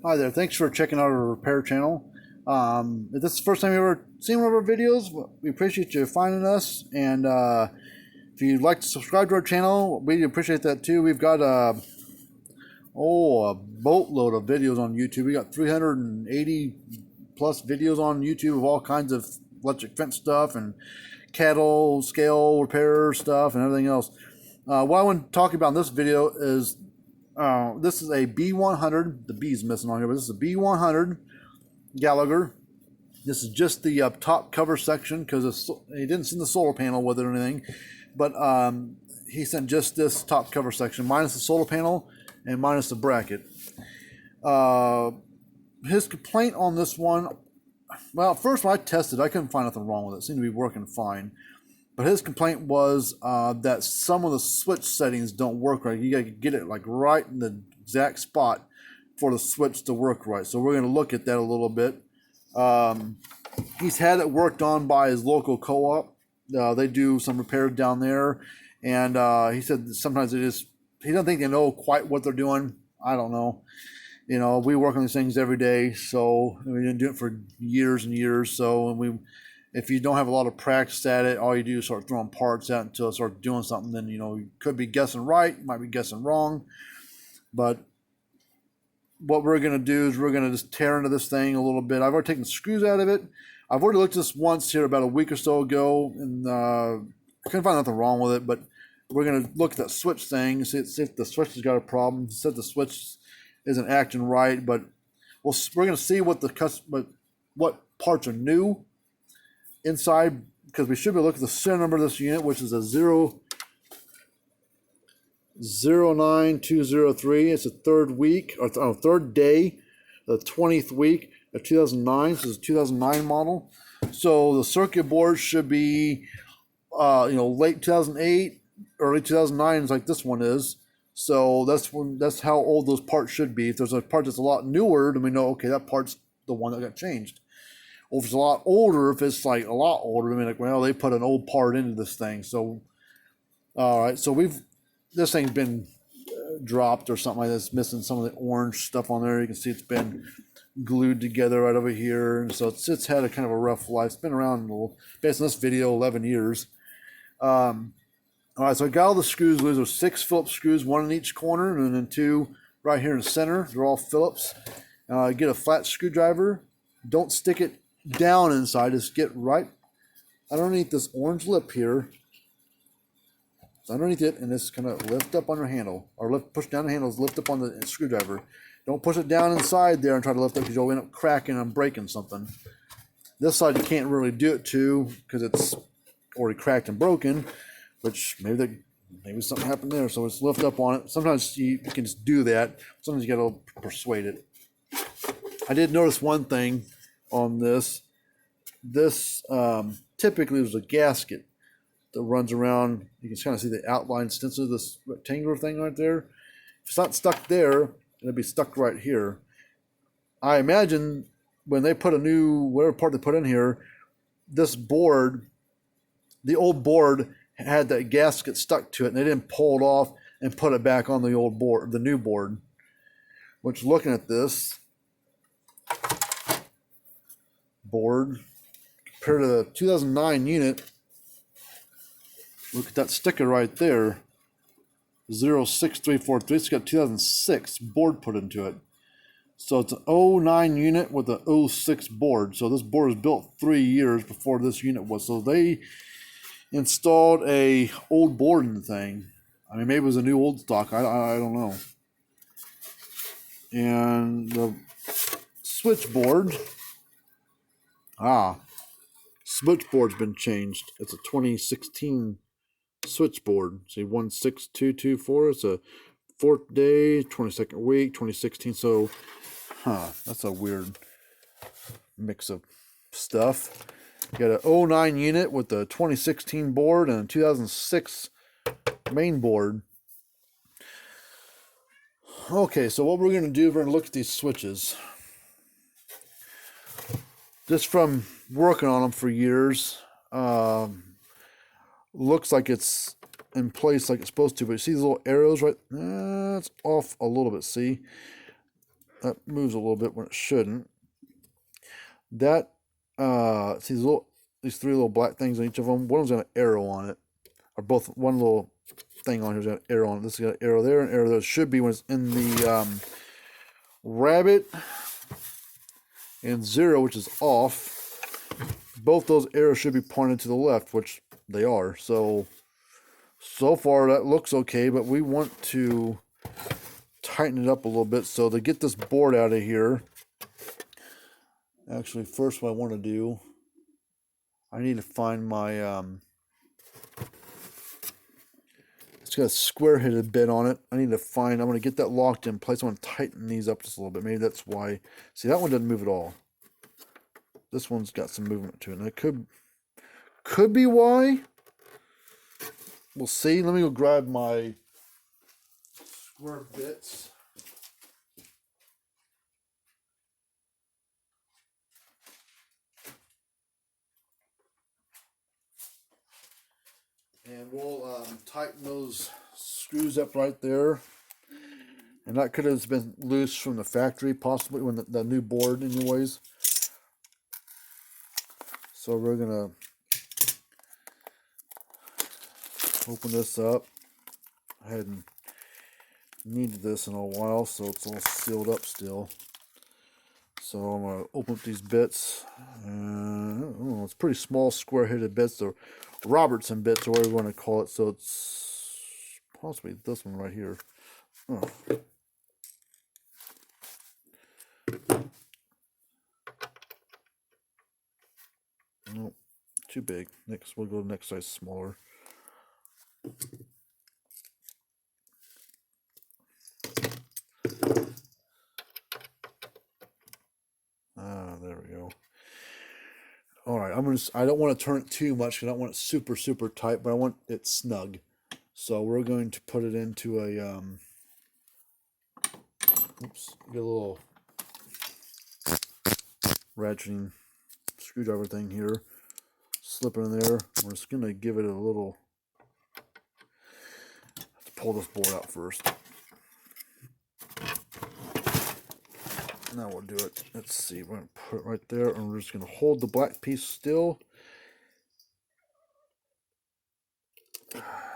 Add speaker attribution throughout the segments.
Speaker 1: Hi there, thanks for checking out our repair channel. If this is the first time you've ever seen one of our videos, we appreciate you finding us. And if you'd like to subscribe to our channel, we appreciate that too. We've got a boatload of videos on YouTube. We got 380 plus videos on YouTube of all kinds of electric fence stuff and cattle scale repair stuff and everything else. What I want to talk about in this video is this is a B100. The B is missing on here, but this is a B100 Gallagher. This is just the top cover section because he didn't send the solar panel with it or anything, but he sent just this top cover section minus the solar panel and minus the bracket. His complaint on this one, well, first when I tested, I couldn't find nothing wrong with it. It seemed to be working fine. But his complaint was that some of the switch settings don't work right. You got to get it like right in the exact spot for the switch to work right. So we're going to look at that a little bit. He's had it worked on by his local co-op. They do some repairs down there. And he said that sometimes he doesn't think they know quite what they're doing. I don't know. You know, we work on these things every day. So we didn't do it for years and years. So if you don't have a lot of practice at it, all you do is start throwing parts out until it starts doing something. Then, you know, you could be guessing right, you might be guessing wrong. But what we're going to do is we're going to just tear into this thing a little bit. I've already taken the screws out of it. I've already looked at this once here about a week or so ago, and I couldn't find nothing wrong with it. But we're going to look at that switch thing, see if the switch has got a problem. It said the switch isn't acting right, but we're going to see what parts are new inside, because we should be looking at the serial number of this unit, which is a 09203. It's the third day, the 20th week of 2009. This is a 2009 model. So the circuit board should be, late 2008, early 2009, like this one is. So that's how old those parts should be. If there's a part that's a lot newer, then we know, okay, that part's the one that got changed. Or if it's a lot older, if it's like a lot older, I mean, like, well, they put an old part into this thing. So, all right, so this thing's been dropped or something like that. It's missing some of the orange stuff on there. You can see it's been glued together right over here. And so it's had a kind of a rough life. It's been around, based on this video, 11 years. All right, so I got all the screws loose. There's 6 Phillips screws, 1 in each corner, and then 2 right here in the center. They're all Phillips. Get a flat screwdriver. Don't stick it down inside, just get right underneath this orange lip here. It's underneath it, and just kind of lift up on your handle, or push down the handles, lift up on the screwdriver. Don't push it down inside there and try to lift up, because you'll end up cracking and breaking something. This side you can't really do it to because it's already cracked and broken, which maybe something happened there. So it's lift up on it. Sometimes you can just do that. Sometimes you got to persuade it. I did notice one thing on this typically there's a gasket that runs around. You can kind of see the outline stencil of this rectangular thing right there. If it's not stuck there, it'll be stuck right here. I imagine when they put whatever part they put in here, this board, the old board had that gasket stuck to it, and they didn't pull it off and put it back on the old board, the new board. Which, looking at this board compared to the 2009 unit, look at that sticker right there, 06343. It's got 2006 board put into it. So it's an 09 unit with an 06 board. So this board was built 3 years before this unit was. So they installed a old board in the thing. I mean, maybe it was a new old stock. I don't know. And the switchboard. Switchboard's been changed. It's a 2016 switchboard. See, 16224. It's a 4th day, 22nd week, 2016. So, that's a weird mix of stuff. You got an 09 unit with the 2016 board and a 2006 main board. Okay, so what we're going to do, we're going to look at these switches. Just from working on them for years, looks like it's in place like it's supposed to, but you see these little arrows right? It's off a little bit, see? that moves a little bit when it shouldn't. That see these three little black things on each of them. One of them's got an arrow on it, or both. One little thing on here's got an arrow on it. This has got an arrow there, and an arrow there. It should be when it's in the rabbit and 0, which is off. Both those arrows should be pointed to the left, which they are. So far that looks okay, but we want to tighten it up a little bit. So to get this board out of here, actually first what I want to do, I need to find my it's got a square-headed bit on it. I'm going to get that locked in place. I want to tighten these up just a little bit. Maybe that's why. See, that one doesn't move at all. This one's got some movement to it. And it could be why. We'll see. Let me go grab my square bits. And we'll tighten those screws up right there. And that could have been loose from the factory, possibly, when the new board, anyways. So we're going to open this up. I hadn't needed this in a while, so it's all sealed up still. So I'm going to open up these bits. It's pretty small square-headed bits, or Robertson bits, or whatever you want to call it. So it's possibly this one right here. Oh. Nope, too big. Next, we'll go to the next size smaller. There we go. All right, I don't want to turn it too much because I don't want it super, super tight, but I want it snug. So we're going to put it into a, get a little ratcheting screwdriver thing here. Slip it in there. We're just going to give it a little, let's pull this board out first. Now we'll do it. Let's see. We're going to put it right there, and we're just going to hold the black piece still.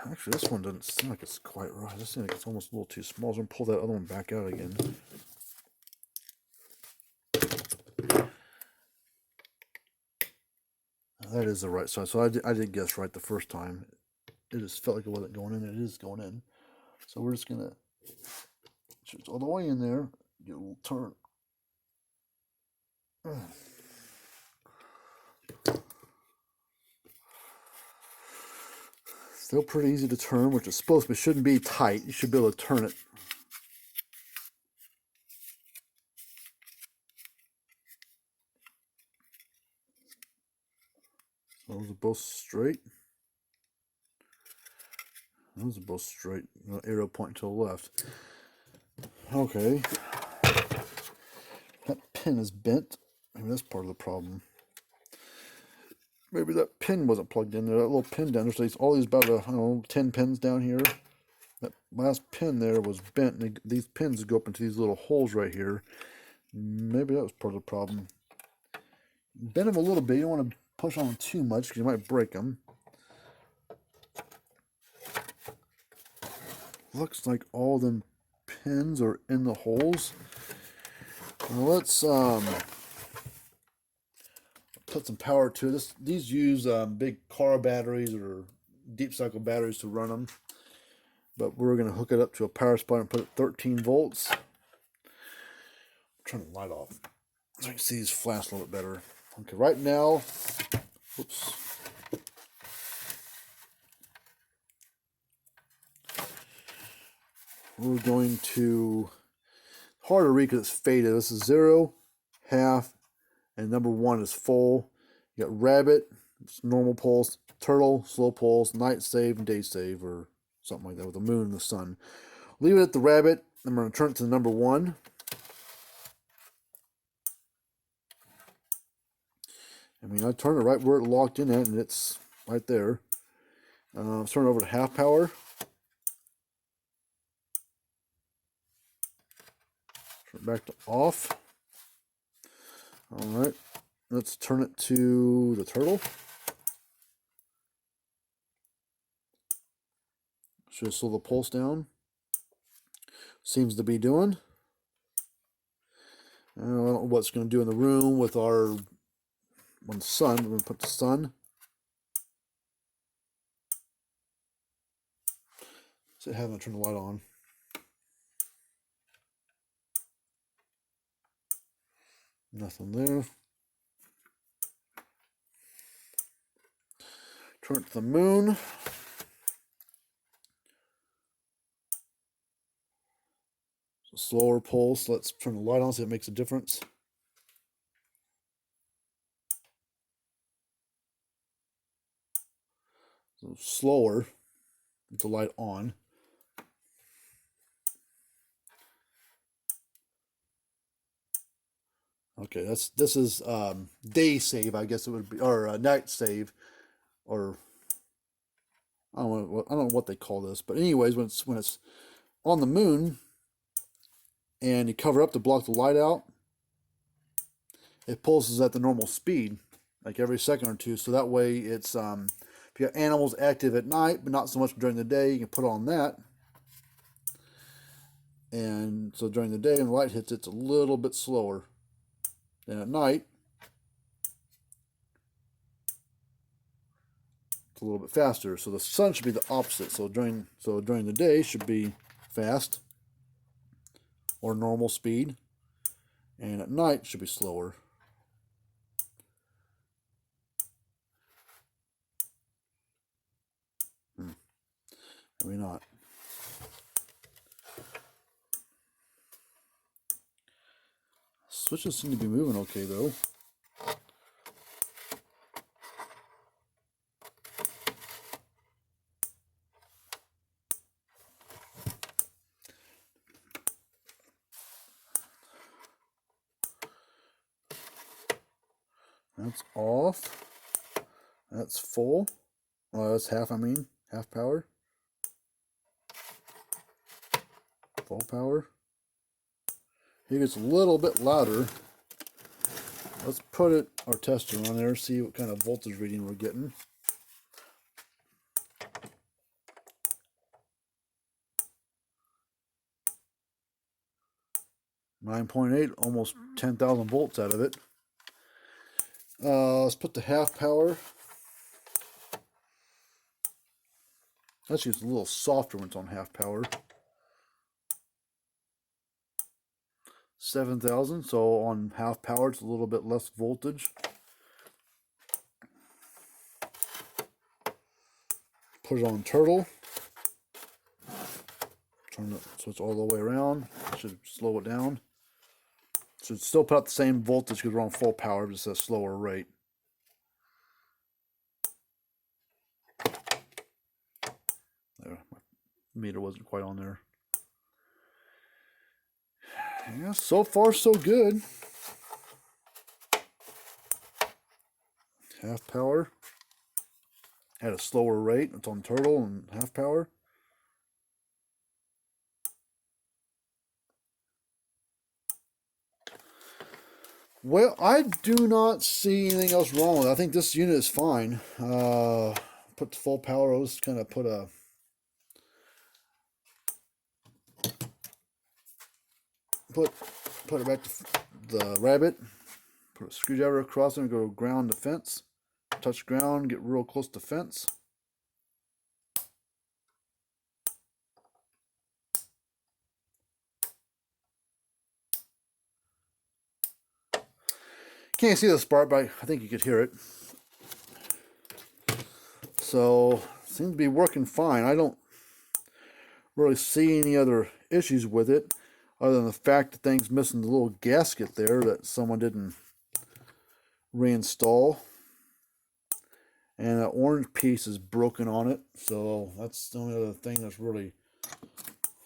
Speaker 1: Actually, this one doesn't seem like it's quite right. I just think it's almost a little too small. So I'm going to pull that other one back out again. That is the right size. So I did guess right the first time. It just felt like it wasn't going in. It is going in. So we're just going to shoot all the way in there. Get a little turn. Still pretty easy to turn, which is supposed to be, shouldn't be tight. You should be able to turn it. Those are both straight. Those are both straight. Arrow pointing to the left. Okay. That pin is bent. Maybe that's part of the problem. Maybe that pin wasn't plugged in there. That little pin down there. So all these about, I don't know, 10 pins down here. That last pin there was bent. These pins go up into these little holes right here. Maybe that was part of the problem. Bend them a little bit. You don't want to push on them too much because you might break them. Looks like all them pins are in the holes. Now let's put some power to this. These use big car batteries or deep cycle batteries to run them. But we're going to hook it up to a power supply and put it 13 volts. Turn the light off so you can see these flash a little bit better. Okay, right now, oops. We're going to, hard to read because it's faded. This is 0, half, and number 1 is full. You got rabbit, it's normal pulse, turtle, slow pulse, night save, and day save, or something like that with the moon and the sun. Leave it at the rabbit. I'm going to turn it to number 1. I mean, I turned it right where it locked in at, and it's right there. Let's turn it over to half power. back to off. All right, let's turn it to the turtle. Should slow the pulse down. Seems to be doing. I don't know what it's going to do in the room with our when the sun. We're going to put the sun. So haven't turned the light on. Nothing there. Turn it to the moon. Slower pulse. Let's turn the light on so it makes a difference. So slower with the light on. Okay, this is day save, I guess it would be, or night save, or I don't know what they call this, but anyways, when it's on the moon and you cover up to block the light out, it pulses at the normal speed, like every second or two. So that way, it's if you got animals active at night, but not so much during the day, you can put on that. And so during the day, when the light hits, it's a little bit slower. And at night, it's a little bit faster. So the sun should be the opposite. So during the day should be fast or normal speed, and at night should be slower. Maybe not. Switches seem to be moving okay though. That's off. That's full. Oh, that's half, half power. Full power. It gets a little bit louder. Let's put our tester on there, see what kind of voltage reading we're getting. .8, almost 10,000 volts out of it. Let's put the half power. Actually, it's a little softer when it's on half power. 7,000, so on half power it's a little bit less voltage. Put it on turtle. Turn it so it's all the way around. Should slow it down. Should still put out the same voltage because we're on full power, but it's at a slower rate. There, my meter wasn't quite on there. Yeah, so far so good. Half power. At a slower rate. It's on turtle and half power. Well, I do not see anything else wrong with it. I think this unit is fine. Put the full power. I was kind of put it back to the rabbit. Put a screwdriver across it and go ground to fence. Touch ground, get real close to fence. Can't see the spark, but I think you could hear it. So, seems to be working fine. I don't really see any other issues with it, other than the fact that thing's missing the little gasket there that someone didn't reinstall. And that orange piece is broken on it, so that's the only other thing that's really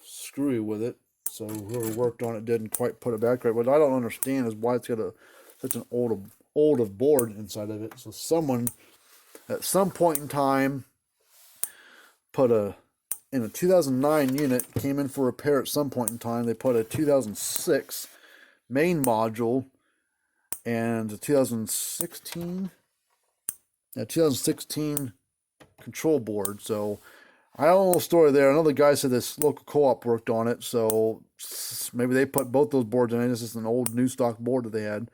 Speaker 1: screwy with it. So whoever worked on it didn't quite put it back right. What I don't understand is why it's got such an old board inside of it. So someone at some point in time put in a 2009 unit, came in for repair at some point in time. They put a 2006 main module and the 2016 control board. So I don't know the story there. Another guy said this local co-op worked on it, so maybe they put both those boards in. This is an old new stock board that they had,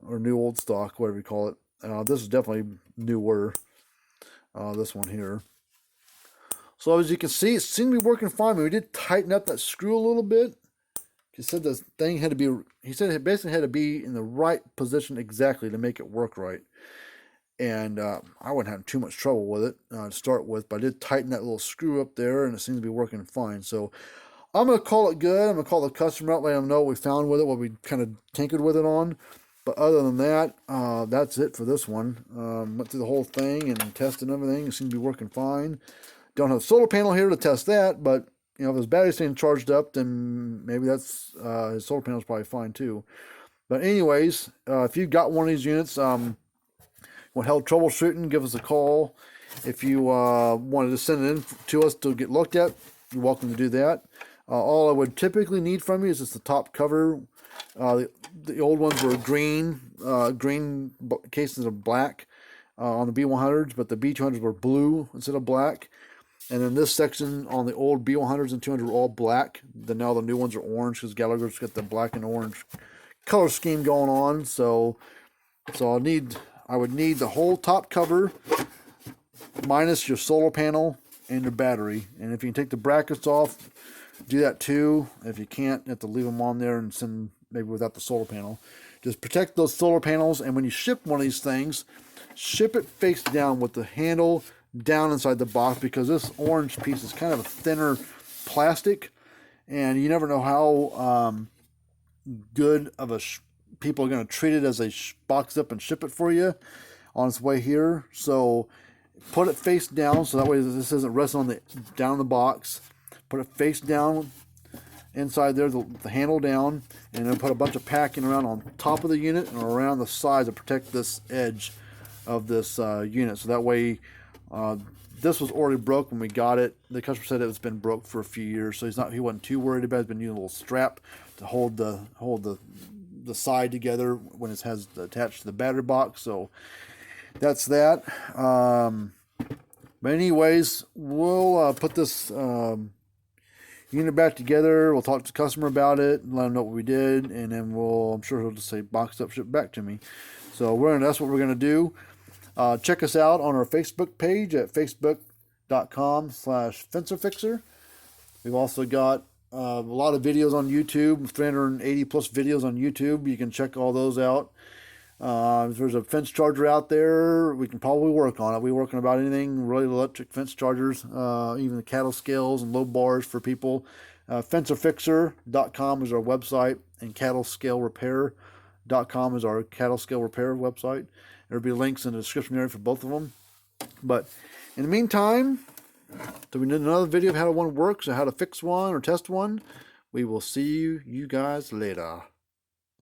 Speaker 1: or new old stock, whatever you call it. This is definitely newer. This one here. So as you can see, it seemed to be working fine. We did tighten up that screw a little bit. He said this thing had to be. He said it basically had to be in the right position exactly to make it work right. And I wasn't having too much trouble with it to start with, but I did tighten that little screw up there, and it seems to be working fine. So I'm going to call it good. I'm going to call the customer out, let them know what we found with it, what we kind of tinkered with it on. But other than that, that's it for this one. Went through the whole thing and tested everything. It seems to be working fine. Don't have a solar panel here to test that, but you know, if his battery's staying charged up, then maybe that's his solar panel's probably fine too. But anyways, if you've got one of these units, want help troubleshooting, give us a call. If you wanted to send it in to us to get looked at, you're welcome to do that. All I would typically need from you is just the top cover. The old ones were green cases of black on the B100s, but the B200s were blue instead of black. And then this section on the old B100s and 200s were all black. Then now the new ones are orange because Gallagher's got the black and orange color scheme going on. So I would need the whole top cover minus your solar panel and your battery. And if you can take the brackets off, do that too. If you can't, you have to leave them on there and send maybe without the solar panel. Just protect those solar panels, and when you ship one of these things, ship it face down with the handle down inside the box, because this orange piece is kind of a thinner plastic, and you never know how good of a people are going to treat it as they box up and ship it for you on its way here. So put it face down, so that way this isn't resting on the down the box. Put it face down inside there, the handle down, and then put a bunch of packing around on top of the unit and around the sides to protect this edge of this unit. So that way, this was already broke when we got it. The customer said it's been broke for a few years, so he wasn't too worried about it. He's been using a little strap to hold the side together when it has attached to the battery box. So that's that. But anyways, we'll put this unit back together. We'll talk to the customer about it and let him know what we did, and then I'm sure he'll just say boxed up, shipped back to me. So that's what we're gonna do. Check us out on our Facebook page at facebook.com/fencerfixer. We've also got a lot of videos on YouTube, 380 plus videos on YouTube. You can check all those out. If there's a fence charger out there, we can probably work on it. We work on about anything really electric fence chargers, even the cattle scales and low bars for people. Fencerfixer.com is our website, and cattlescalerepair.com is our cattle scale repair website. There'll be links in the description area for both of them. But in the meantime, till we need another video of how one works or how to fix one or test one, we will see you guys later.